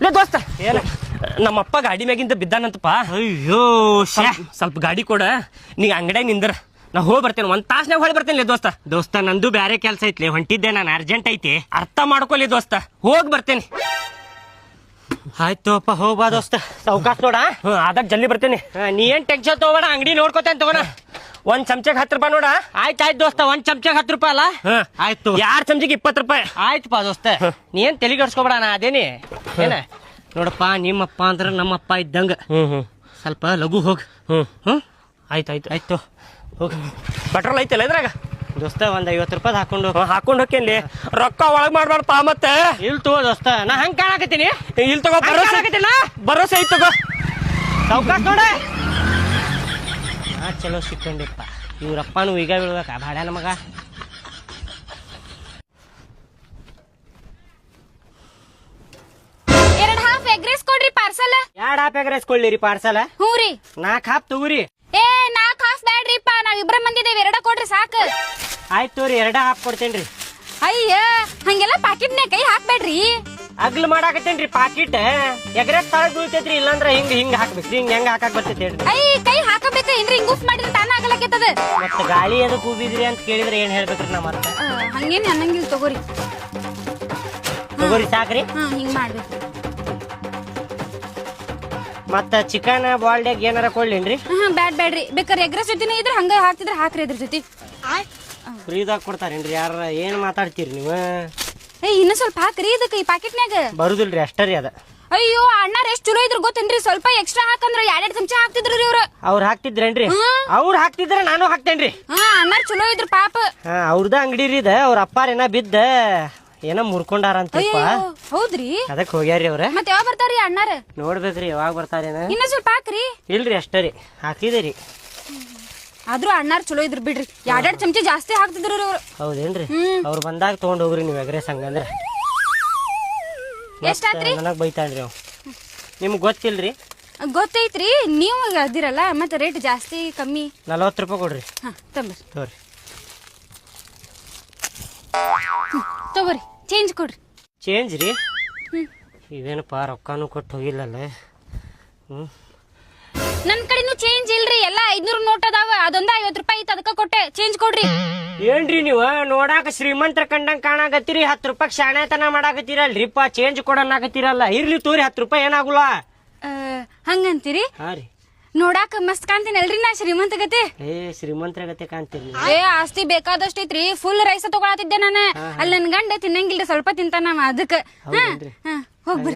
ಲೇ ದೋಸ್ತ ನಮ್ಮಪ್ಪ ಗಾಡಿ ಮ್ಯಾಗಿಂದ ಬಿದ್ದಾನಂತಪ್ಪ. ಅಯ್ಯೋ ಸ್ವಲ್ಪ ಗಾಡಿ ಕೊಡ, ನೀ ಅಂಗಡಿಯಾಗ ನಿಂದ್ರ ನಾ ಹೋಗಿ ಬರ್ತೇನೆ. ಒಂದ್ ತಾಸ್ನಾಗ ಹೊಳಿ ಬರ್ತೇನೆ ಲೇ ದೋಸ್ತ. ದೋಸ್ತ ನಂದು ಬ್ಯಾರೆ ಕೆಲ್ಸ ಐತ್ಲಿ, ಹೊಂಟಿದ್ದೆ ನಾನು, ಅರ್ಜೆಂಟ್ ಐತಿ. ಅರ್ಥ ಮಾಡ್ಕೊಲಿ ದೋಸ್ತ, ಹೋಗಿ ಬರ್ತೇನೆ. ಆಯ್ತು ಅಪ್ಪ, ಹೋಗ್ಬಾ ದೋಸ್ತ. ಸಾವ್ಕಾಸ್ ನೋಡ, ಆದಾಗ ಜಲ್ದಿ ಬರ್ತೇನೆ. ನೀ ಏನ್ ಟೆನ್ಷನ್ ತಗೋಬೇಡ, ಅಂಗಡಿ ನೋಡ್ಕೊತೇನೆ ತಗೋಣ. ಒಂದ್ ಚಮಚಕ್ಕೆ 10 ರೂಪಾಯಿ ನೋಡ. ಆಯ್ತು ದೋಸ್ತ, ಒಂದ್ ಚಮಚಕ್ಕೆ 10 ರೂಪಾಯಿ ಅಲ್ಲ? ಆಯ್ತು. 2 ಚಮಚಿಗೆ 20 ರೂಪಾಯಿ. ಆಯ್ತಪ್ಪ ದೋಸ್ತ, ನೀ ಏನ್ ತಲೆಗೆಡ್ಸ್ಕೊಬೇಡ, ನಾ ಅದೇನಿ ಏನ. ನೋಡಪ್ಪ, ನಿಮ್ಮಪ್ಪ ಅಂದ್ರ ನಮ್ಮಪ್ಪ ಇದ್ದಂಗ, ಸ್ವಲ್ಪ ಲಘು ಹೋಗ್. ಆಯ್ತು ಹೋಗಿ. ಪೆಟ್ರೋಲ್ ಐತಲ್ಲ ಇದ್ರಾಗ ದೋಸ್ತ? ಒಂದ್ 50 ರೂಪಾಯಿ ಹಾಕೊಂಡು ಹೋಕ್ಕೇನ್ಲಿ. ರೊಕ್ಕ ಒಳಗ್ ಮಾಡ್ಬಾರ್ದಪ್ಪ. ಮತ್ತೆ ಇಲ್ ತಗೋ ದೋಸ್ತ, ನಾ ಹಂಗ ಕಾಣಕತ್ತೀನಿ. ಇಲ್ಲಿ ತಗೋ, ಭರೋಸೆ ಐತ್ ತಗೋ. ಸಾವ್ಕಾಸ್ ನೋಡ. ಚಲೋ ಸಿಕ್ಕೊಂಡಿಪ್ಪ. ಇವ್ರಪ್ಪನು ಈಗ ಬೀಳ್ಬೇಕ ಭಾಡ ನಮಗ. ಎರಡ್ ಹಾಫ್ ಎಗ್ ರೈಸ್ ಕೊಡ್ರಿ ಪಾರ್ಸಲ್. 2 ಹಾಫ್ ಎಗ್ ರೈಸ್ ಕೊಡ್ಲಿರಿ ಪಾರ್ಸಲ್? ಹ್ಞೂ ರೀ. 4 ಹಾಫ್ ತಗೋರಿ. 4 ಹಾಫ್ ಬ್ಯಾಡ್ರಿಪ್ಪ, ನಾವ್ ಇಬ್ರ ಮಂದಿದೇವಿ, 2 ಕೊಡ್ರಿ ಸಾಕು. ಆಯ್ತು ತೋರಿ, 2 ಹಾಫ್ ಕೊಡ್ತೇನ್ರಿ. ಅಯ್ಯ, ಹಂಗೆಲ್ಲ ಪಾಕಿಟ್ನ್ಯಾಗ ಕೈ ಹಾಕ್ಬೇಡ್ರಿ. ಅಗ್ಲು ಮಾಡಾಕತ್ತೇನ್ರಿ ಪಾಕಿಟ್. ಎಗ್ ರೈಸ್ ತಳಗ್ ಬೀಳ್ತೈತ್ರಿ, ಇಲ್ಲಾಂದ್ರ ಹಿಂಗ್ ಹಾಕ್ಬೇಕ್ರಿ. ಹೆಂಗ್ ಹಾಕಾಕ್ ಬರ್ತೈತಿ ಹೇಳ್ರಿ? ಕೈ ಹಾಕಬೇಕ ಏನ್ರಿ? ಹಿಂಗ್ ಉಫ್ ಮಾಡಿದ್ರೆ ತಾನ ಆಗಲಕತ್ತದ. ಮತ್ತ ಗಾಳಿ ಎದಕ್ ಕೂಬಿದ್ರಿ ಅಂತ ಕೇಳಿದ್ರೆ ಏನ್ ಹೇಳ್ಬೇಕ್ರಿ? ನಾ ಮರ್ತ ಹಂಗೇನ್ ಅನ್ನಂಗಿಲ್ಲ ತಗೋರಿ. ತಗೋರಿ ಸಾಕ್ರಿ. ಹಿಂಗ್ ಮಾಡ್ಬೇಕು. ಮತ್ತ ಚಿಕನ್ ಬಾಲ್ಡ್ ಎಗ್ ಏನಾರ ಕೊಡ್ಲೇನ್ರಿ? ಬ್ಯಾಡ್ರಿ. ಬೇಕಾರೆ ಎಗ್ ರೈಸ್ ಜೊತೆನೇ ಇದ್ರ ಹಂಗ ಹಾಕ್ತಿದ್ರ ಹಾಕ್ರಿ ಇದ್ರ ಜೊತೆ. ಫ್ರೀದಾಗ ಕೊಡ್ತಾರೇನ್ರಿ? ಯಾರ ಏನ್ ಮಾತಾಡ್ತೀರಿ ನೀವು? ಇನ್ನ ಸ್ವಲ್ಪ ಹಾಕ್ರಿ ಇದಕ್ಕೆ, ಈ ಪಾಕೆಟ್ನ್ಯಾಗ. ಬರುದಿಲ್ರಿ, ಅಷ್ಟರಿ ಅದ. ಅಯ್ಯೋ, ಅಣ್ಣಾರ ಎಷ್ಟ್ ಚಲೋ ಇದ್ರು ಗೊತ್ತೇನ್ರಿ? ಸ್ವಲ್ಪ ಎಕ್ಸ್ಟ್ರಾ ಹಾಕಂದ್ರ 2 ಚಮಚ ಹಾಕ್ತಿದ್ರಿ ಇವ್ರ. ಅವ್ರ ಹಾಕ್ತಿದ್ರೇನ್ರಿ? ಅವ್ರ ಹಾಕ್ತಿದ್ರ ನಾನು ಹಾಕ್ತೇನ್ರಿ. ಅಣ್ಣಾರ ಚಲೋ ಇದ್ರು ಪಾಪ. ಅವ್ರದ ಅಂಗಡಿ ರೀ ಇದ. ಅವ್ರ ಅಪ್ಪಾರೇನ ಬಿದ್ದ ಏನ ಮುರ್ಕೊಂಡಾರ ಅಂತಪ್ಪ. ಹೌದ್ರಿ? ಅದಕ್ ಹೋಗ್ಯಾರಿ ಅವ್ರ. ಮತ್ತೆ ಯಾವಾಗ ಬರ್ತಾರಿ ಅಣ್ಣಾರ? ನೋಡ್ಬೇಕ್ರಿ ಯಾವಾಗ ಬರ್ತಾರೇನ. ಇನ್ನ ಸ್ವಲ್ಪ ಹಾಕ್ರಿ. ಇಲ್ರಿ, ಅಷ್ಟರಿ ಹಾಕಿದೇರಿ. ಆದ್ರೂ ಅಣ್ಣಾರ್ ಚಲೋ ಇದ್ರು ಬಿಡ್ರಿ. 2 ಚಮಚ ಜಾಸ್ತಿ ಹಾಕ್ತಿದ್ರು ಇವ್ರು. ಹೌದೇನ್ರಿ? ಅವ್ರು ಬಂದಾಗ ತಗೊಂಡ್ ಹೋಗ್ರಿ ನೀವ್ ಎಗ್ ರೈಸ್. ಹಂಗಂದ್ರ ಎಷ್ಟಾತ್ರಿ? ನನಗ್ ಬೈತಾನ್ರಿ ಅವ್. ನಿಮ್ಗ್ ಗೊತ್ತಿಲ್ರಿ? ಗೊತ್ತೈತ್ರಿ, ನೀವು ಅದಿರಲ್ಲ, ಮತ್ತೆ ರೇಟ್ ಜಾಸ್ತಿ ಕಮ್ಮಿ. 40 ರೂಪಾಯಿ ಕೊಡ್ರಿ. ತಗೋರಿ. ತಗೋರಿ, ಚೇಂಜ್ ಕೊಡ್ರಿ. ಚೇಂಜ್ ರೀ? ಇವೇನಪ್ಪ, ರೊಕ್ಕಾನು ಕೊಟ್ಟು ಹೋಗಿಲ್ಲಲ್ಲ. ನನ್ ಕಡೆನು ಚೇಂಜ್ ಇಲ್ರಿ, ಎಲ್ಲ 500 ನೋಟ್ ಅದಾವ. ಅದೊಂದ 50 ರೂಪಾಯಿ ಐತಿ, ಅದಕ್ಕ ಕೊಟ್ಟೆ. ಚೇಂಜ್ ಕೊಡ್ರಿ. ಏನ್ರಿ ನೀವ ನೋಡಾಕ ಶ್ರೀಮಂತರ ಕಂಡಂಗ್ ಕಾಣಾಕತ್ತೀರಿ, 10 ರೂಪಾಯಿ ಶಾಣೆತನ ಮಾಡಾಕತ್ತೀರಲ್ರಿಪ್ಪ. ಚೇಂಜ್ ಕೊಡನ್ನಾಕತ್ತೀರಲ್ಲ. ಇರ್ಲಿ ತೋರಿ, 10 ರೂಪಾಯಿ ಏನಾಗುಲ್ಲ. ಹಂಗಂತೀರಿ? ಹಾ ರೀ. ನೋಡಾಕ ಮಸ್ತ್ ಕಾಣ್ತೀನಲ್ರಿ ನಾ ಶ್ರೀಮಂತ ಗತಿ? ಶ್ರೀಮಂತರ ಗತೆ ಕಾಣ್ತೀರಿ. ಆಸ್ತಿ ಬೇಕಾದಷ್ಟ ಐತ್ರಿ. ಫುಲ್ ರೈಸ್ ತಗೊಳತಿದ್ದೆ ನಾನು. ಅಲ್ಲಿ ನನ್ ಗಂಡ ತಿನ್ನಂಗಿಲ್ರಿ, ಸ್ವಲ್ಪ ತಿಂತಾನ ಅದಕ್ಕ. ಹೋಗ್ಬರ್ರಿ.